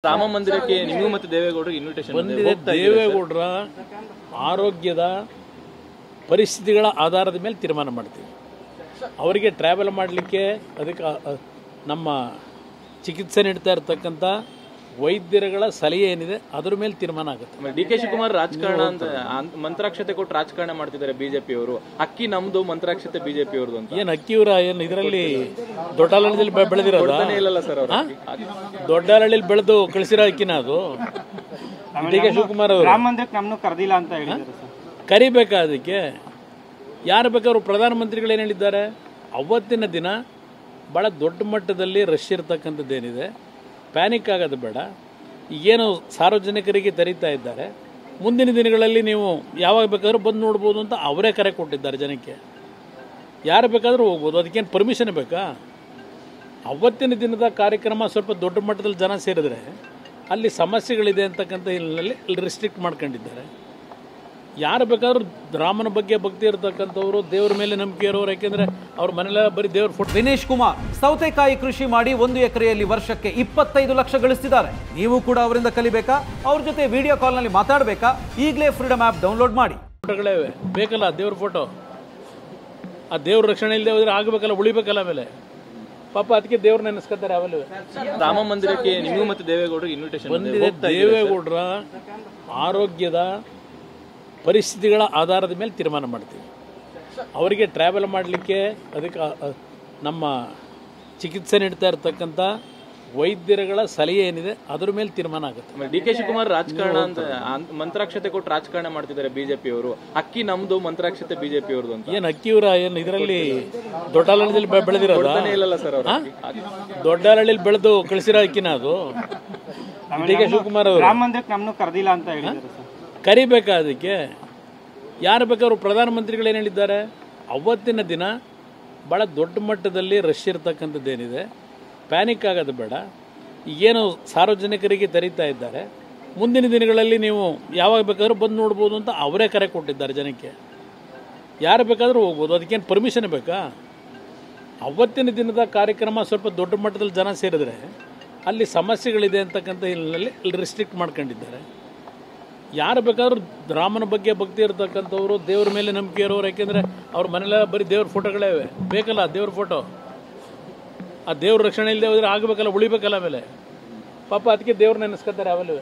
ರಾಮ ಮಂದಿರಕ್ಕೆ ನೀವು ಮತ್ತು ದೇವೇಗೌಡರಿಗೆ ಇನ್ವಿಟೇಷನ್ ಬಂದಿದೆ. ದೇವೇಗೌಡರ ಆರೋಗ್ಯದ ಪರಿಸ್ಥಿತಿಗಳ ಆಧಾರದ ಮೇಲೆ ತೀರ್ಮಾನ ಮಾಡ್ತೀವಿ. ಅವರಿಗೆ ಟ್ರಾವೆಲ್ ಮಾಡಲಿಕ್ಕೆ ಅದಕ್ಕೆ ನಮ್ಮ ಚಿಕಿತ್ಸೆ ನೀಡ್ತಾ ಇರತಕ್ಕಂಥ ವೈದ್ಯರುಗಳ ಸಲಹೆ ಏನಿದೆ ಅದರ ಮೇಲೆ ತೀರ್ಮಾನ ಆಗುತ್ತೆ. ಡಿ ಕೆ ಶಿವಕುಮಾರ್ ರಾಜಕಾರಣ ಅಂತ ಮಂತ್ರಾಕ್ಷತೆ ಕೊಟ್ಟು ರಾಜಕಾರಣ ಮಾಡ್ತಿದ್ದಾರೆ ಬಿಜೆಪಿ ಅವರು. ಅಕ್ಕಿ ನಮ್ದು, ಮಂತ್ರಾಕ್ಷತೆ ಬಿಜೆಪಿ ಅವ್ರದ್ದು ಅಂತ. ಏನು ಅಕ್ಕಿಯವರ ಏನು ಇದರಲ್ಲಿ ದೊಡ್ಡಹಳ್ಳಿಯಲ್ಲಿ ಬೆಳೆದಿರೋದು ಇಲ್ಲ ಸರ್, ದೊಡ್ಡಹಳ್ಳಿಯಲ್ಲಿ ಬೆಳೆದು ಕಳಿಸಿರೋ ಅಕ್ಕಿನ ಅದು. ಡಿ ಕೆ ಶಿವಕುಮಾರ್ ಅವರು ರಾಮ ಮಂದಿರಕ್ಕೆ ನಮ್ಮನ್ನು ಕರೆದಿಲ್ಲ ಅಂತ ಹೇಳಿದ್ದಾರೆ ಸರ್. ಕರಿಬೇಕಾ? ಅದಕ್ಕೆ ಯಾರು ಬೇಕಾದ್ರು ಪ್ರಧಾನಮಂತ್ರಿಗಳು ಏನು ಹೇಳಿದ್ದಾರೆ? ಅವತ್ತಿನ ದಿನ ಭಾಳ ದೊಡ್ಡ ಮಟ್ಟದಲ್ಲಿ ರಶ್ ಇರ್ತಕ್ಕಂಥದ್ದೇನಿದೆ, ಪ್ಯಾನಿಕ್ ಆಗೋದು ಬೇಡ. ಈಗೇನು ಸಾರ್ವಜನಿಕರಿಗೆ ತೆರೀತಾ ಇದ್ದಾರೆ, ಮುಂದಿನ ದಿನಗಳಲ್ಲಿ ನೀವು ಯಾವಾಗ ಬೇಕಾದ್ರೂ ಬಂದು ನೋಡ್ಬೋದು ಅಂತ ಅವರೇ ಕರೆ ಕೊಟ್ಟಿದ್ದಾರೆ ಜನಕ್ಕೆ. ಯಾರು ಬೇಕಾದರೂ ಹೋಗ್ಬೋದು, ಅದಕ್ಕೇನು ಪರ್ಮಿಷನ್ ಬೇಕಾ? ಅವತ್ತಿನ ದಿನದ ಕಾರ್ಯಕ್ರಮ ಸ್ವಲ್ಪ ದೊಡ್ಡ ಮಟ್ಟದಲ್ಲಿ ಜನ ಸೇರಿದ್ರೆ ಅಲ್ಲಿ ಸಮಸ್ಯೆಗಳಿದೆ ಅಂತಕ್ಕಂಥ ಇಲ್ಲಿ ರಿಸ್ಟ್ರಿಕ್ಟ್ ಮಾಡ್ಕೊಂಡಿದ್ದಾರೆ. ಯಾರು ಬೇಕಾದ್ರೂ ರಾಮನ ಬಗ್ಗೆ ಭಕ್ತಿ ಇರತಕ್ಕಂಥವ್ರು, ದೇವ್ರ ಮೇಲೆ ನಂಬಿಕೆ ಇರೋರು, ಯಾಕೆಂದ್ರೆ ಅವ್ರ ಮನೆಯಲ್ಲ ಬರೀ ದೇವ್ರ ಫೋಟೋ. ವಿನೇಶ್ ಕುಮಾರ್ ಸೌತೆಕಾಯಿ ಕೃಷಿ ಮಾಡಿ 1 ಎಕರೆಯಲ್ಲಿ ವರ್ಷಕ್ಕೆ 25 ಲಕ್ಷ ಗಳಿಸ್ತಿದ್ದಾರೆ. ನೀವು ಕೂಡ ಅವರಿಂದ ಕಲಿಬೇಕಾ? ಅವ್ರ ಜೊತೆ ವಿಡಿಯೋ ಕಾಲ್ನಲ್ಲಿ ಮಾತಾಡಬೇಕಾ? ಈಗಲೇ ಫ್ರೀಡಮ್ ಆ್ಯಪ್ ಡೌನ್ಲೋಡ್ ಮಾಡಿ. ಫೋಟೋಗಳೇ ಬೇಕಲ್ಲ, ದೇವ್ರ ಫೋಟೋ. ಆ ದೇವ್ರ ರಕ್ಷಣೆ ಇಲ್ಲದೆ ಹೋದ್ರೆ ಆಗಬೇಕಲ್ಲ, ಉಳಿಬೇಕಲ್ಲ. ಆಮೇಲೆ ಪಾಪ ಅದಕ್ಕೆ ದೇವ್ರ ನೆನೆಸ್ಕೊತಾರೆ. ಆಮೇಲೆ ರಾಮ ಮಂದಿರಕ್ಕೆ ನೀವು ಮತ್ತು ದೇವೇಗೌಡರಿಗೆ ಇನ್ವಿಟೇಷನ್ ಬಂದಿದೆ. ದೇವೇಗೌಡರ ಆರೋಗ್ಯದ ಪರಿಸ್ಥಿತಿಗಳ ಆಧಾರದ ಮೇಲೆ ತೀರ್ಮಾನ ಮಾಡ್ತೀವಿ. ಅವರಿಗೆ ಟ್ರಾವೆಲ್ ಮಾಡಲಿಕ್ಕೆ ಅದಕ್ಕೆ ನಮ್ಮ ಚಿಕಿತ್ಸೆ ನೀಡ್ತಾ ಇರತಕ್ಕಂಥ ವೈದ್ಯರುಗಳ ಸಲಹೆ ಏನಿದೆ ಅದರ ಮೇಲೆ ತೀರ್ಮಾನ ಆಗುತ್ತೆ. ಡಿ ಕೆ ಶಿವಕುಮಾರ್ ರಾಜಕಾರಣ ಅಂತ ಮಂತ್ರಾಕ್ಷತೆ ಕೊಟ್ಟು ರಾಜಕಾರಣ ಮಾಡ್ತಿದ್ದಾರೆ ಬಿಜೆಪಿ ಅವರು. ಅಕ್ಕಿ ನಮ್ದು, ಮಂತ್ರಾಕ್ಷತೆ ಬಿಜೆಪಿ ಅವ್ರದ್ದು ಅಂತ. ಏನು ಅಕ್ಕಿಯವರ ಏನು ಇದರಲ್ಲಿ ದೊಡ್ಡಹಳ್ಳಿಯಲ್ಲಿ ಬೆಳೆದಿರೋದು ಇಲ್ಲ ಸರ್, ದೊಡ್ಡಹಳ್ಳಿಯಲ್ಲಿ ಬೆಳೆದು ಕಳಿಸಿರೋ ಅಕ್ಕಿನ ಅದು. ಡಿ ಕೆ ಶಿವಕುಮಾರ್ ಅವರು ರಾಮ ಮಂದಿರಕ್ಕೆ ನಮ್ಮನ್ನು ಕರೆದಿಲ್ಲ ಅಂತ ಹೇಳಿದ್ದಾರೆ ಸರ್. ಕರಿಬೇಕಾ? ಅದಕ್ಕೆ ಯಾರು ಬೇಕಾದ್ರು ಪ್ರಧಾನಮಂತ್ರಿಗಳು ಏನು ಹೇಳಿದ್ದಾರೆ? ಅವತ್ತಿನ ದಿನ ಭಾಳ ದೊಡ್ಡ ಮಟ್ಟದಲ್ಲಿ ರಶ್ ಇರ್ತಕ್ಕಂಥದ್ದೇನಿದೆ, ಪ್ಯಾನಿಕ್ ಆಗೋದು ಬೇಡ. ಈಗೇನು ಸಾರ್ವಜನಿಕರಿಗೆ ತೆರೀತಾ ಇದ್ದಾರೆ, ಮುಂದಿನ ದಿನಗಳಲ್ಲಿ ನೀವು ಯಾವಾಗ ಬೇಕಾದ್ರೂ ಬಂದು ನೋಡ್ಬೋದು ಅಂತ ಅವರೇ ಕರೆ ಕೊಟ್ಟಿದ್ದಾರೆ ಜನಕ್ಕೆ. ಯಾರು ಬೇಕಾದರೂ ಹೋಗ್ಬೋದು, ಅದಕ್ಕೇನು ಪರ್ಮಿಷನ್ ಬೇಕಾ? ಅವತ್ತಿನ ದಿನದ ಕಾರ್ಯಕ್ರಮ ಸ್ವಲ್ಪ ದೊಡ್ಡ ಮಟ್ಟದಲ್ಲಿ ಜನ ಸೇರಿದ್ರೆ ಅಲ್ಲಿ ಸಮಸ್ಯೆಗಳಿದೆ ಅಂತಕ್ಕಂಥ ಇಲ್ಲಿ ರಿಸ್ಟ್ರಿಕ್ಟ್ ಮಾಡ್ಕೊಂಡಿದ್ದಾರೆ. ಯಾರು ಬೇಕಾದ್ರೂ ರಾಮನ ಬಗ್ಗೆ ಭಕ್ತಿ ಇರತಕ್ಕಂಥವ್ರು, ದೇವ್ರ ಮೇಲೆ ನಂಬಿಕೆ ಇರೋರು, ಯಾಕೆಂದ್ರೆ ಅವ್ರ ಮನೆಯಲ್ಲ ಬರೀ ದೇವ್ರ ಫೋಟೋಗಳೇ ಬೇಕಲ್ಲ, ದೇವ್ರ ಫೋಟೋ. ಆ ದೇವ್ರ ರಕ್ಷಣೆ ಇಲ್ಲದೆ ಹೋದ್ರೆ ಆಗಬೇಕಲ್ಲ, ಉಳಿಬೇಕಲ್ಲ. ಆಮೇಲೆ ಪಾಪ ಅದಕ್ಕೆ ದೇವ್ರ ನೆನೆಸ್ಕೊತಾರೆ. ಆಮೇಲೆ